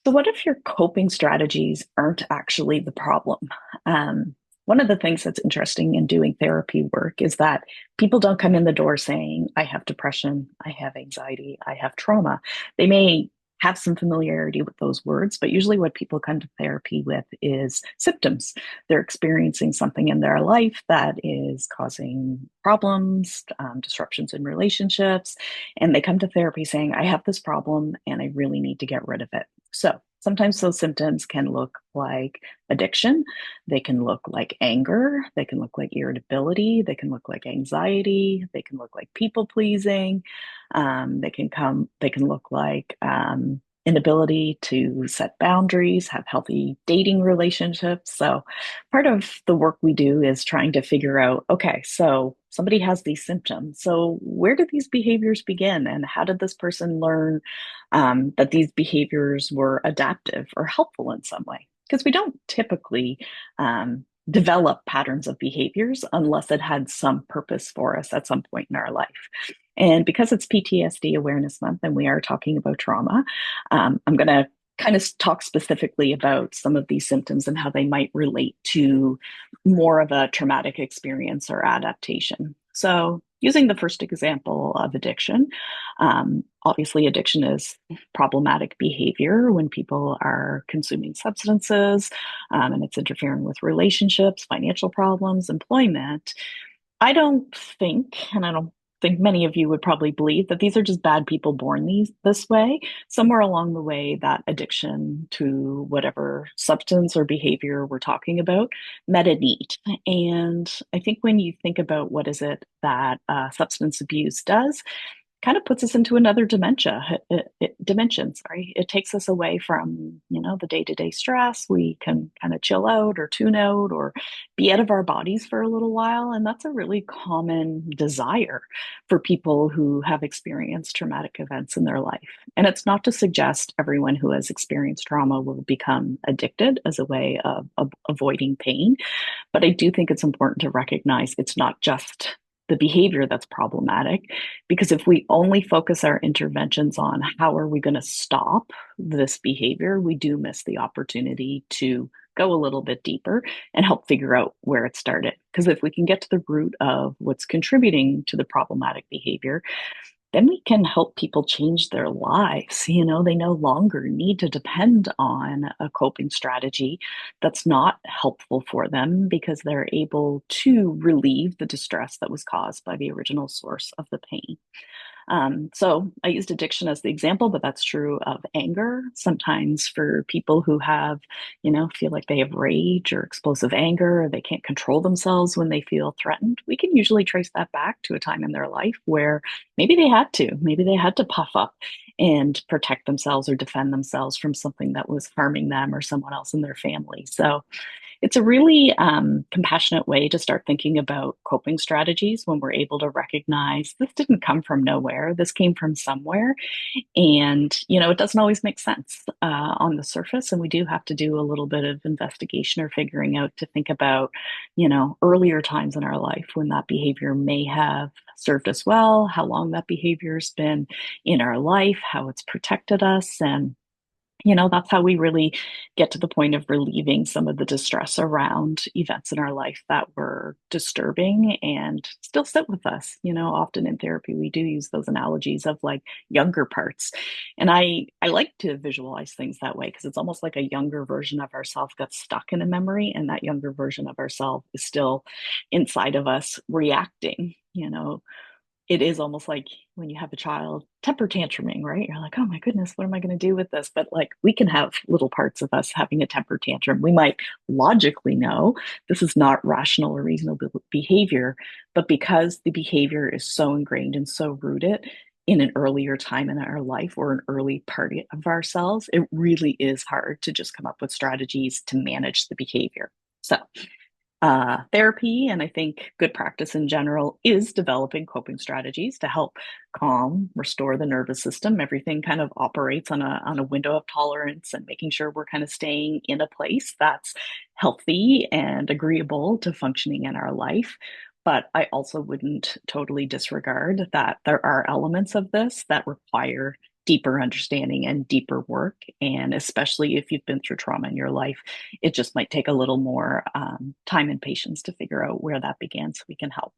So, what if your coping strategies aren't actually the problem? One of the things that's interesting in doing therapy work is that people don't come in the door saying, I have depression, I have anxiety, I have trauma. They may have some familiarity with those words, but usually what people come to therapy with is symptoms. They're experiencing something in their life that is causing problems, disruptions in relationships, and they come to therapy saying, I have this problem and I really need to get rid of it. So sometimes those symptoms can look like addiction, they can look like anger, they can look like irritability, they can look like anxiety, they can look like people pleasing, they can look like inability to set boundaries, have healthy dating relationships. So part of the work we do is trying to figure out, okay, so somebody has these symptoms. So where did these behaviors begin, and how did this person learn that these behaviors were adaptive or helpful in some way? Because we don't typically develop patterns of behaviors unless it had some purpose for us at some point in our life. And because it's PTSD Awareness Month and we are talking about trauma, I'm going to kind of talk specifically about some of these symptoms and how they might relate to more of a traumatic experience or adaptation. So, using the first example of addiction, obviously, addiction is problematic behavior when people are consuming substances and it's interfering with relationships, financial problems, employment. I don't think, and I don't think many of you would probably believe that these are just bad people born this way. Somewhere along the way, that addiction to whatever substance or behavior we're talking about met a need. And I think when you think about what is it that substance abuse does, kind of puts us into another dimension. Sorry, it takes us away from the day-to-day stress. We can kind of chill out or tune out or be out of our bodies for a little while, and that's a really common desire for people who have experienced traumatic events in their life. And it's not to suggest everyone who has experienced trauma will become addicted as a way of avoiding pain, but I do think it's important to recognize it's not just the behavior that's problematic, because if we only focus our interventions on how are we going to stop this behavior, we do miss the opportunity to go a little bit deeper and help figure out where it started. Because if we can get to the root of what's contributing to the problematic behavior, then we can help people change their lives. They no longer need to depend on a coping strategy that's not helpful for them because they're able to relieve the distress that was caused by the original source of the pain. So I used addiction as the example, but that's true of anger. Sometimes for people who have, feel like they have rage or explosive anger, or they can't control themselves when they feel threatened, we can usually trace that back to a time in their life where maybe they had to puff up and protect themselves or defend themselves from something that was harming them or someone else in their family. So it's a really compassionate way to start thinking about coping strategies when we're able to recognize this didn't come from nowhere. This came from somewhere. And, it doesn't always make sense on the surface. And we do have to do a little bit of investigation or figuring out to think about, earlier times in our life when that behavior may have served us well, how long that behavior's been in our life, how it's protected us. And that's how we really get to the point of relieving some of the distress around events in our life that were disturbing and still sit with us. Often in therapy, we do use those analogies of like younger parts. And I like to visualize things that way because it's almost like a younger version of ourselves got stuck in a memory, and that younger version of ourselves is still inside of us reacting. It is almost like when you have a child temper tantruming, right? You're like, oh my goodness, what am I going to do with this? But like, we can have little parts of us having a temper tantrum. We might logically know this is not rational or reasonable behavior, but because the behavior is so ingrained and so rooted in an earlier time in our life or an early part of ourselves, it really is hard to just come up with strategies to manage the behavior. So therapy, and I think good practice in general, is developing coping strategies to help calm, restore the nervous system. Everything kind of operates on a window of tolerance, and making sure we're kind of staying in a place that's healthy and agreeable to functioning in our life. But I also wouldn't totally disregard that there are elements of this that require deeper understanding and deeper work. And especially if you've been through trauma in your life, it just might take a little more time and patience to figure out where that began so we can help.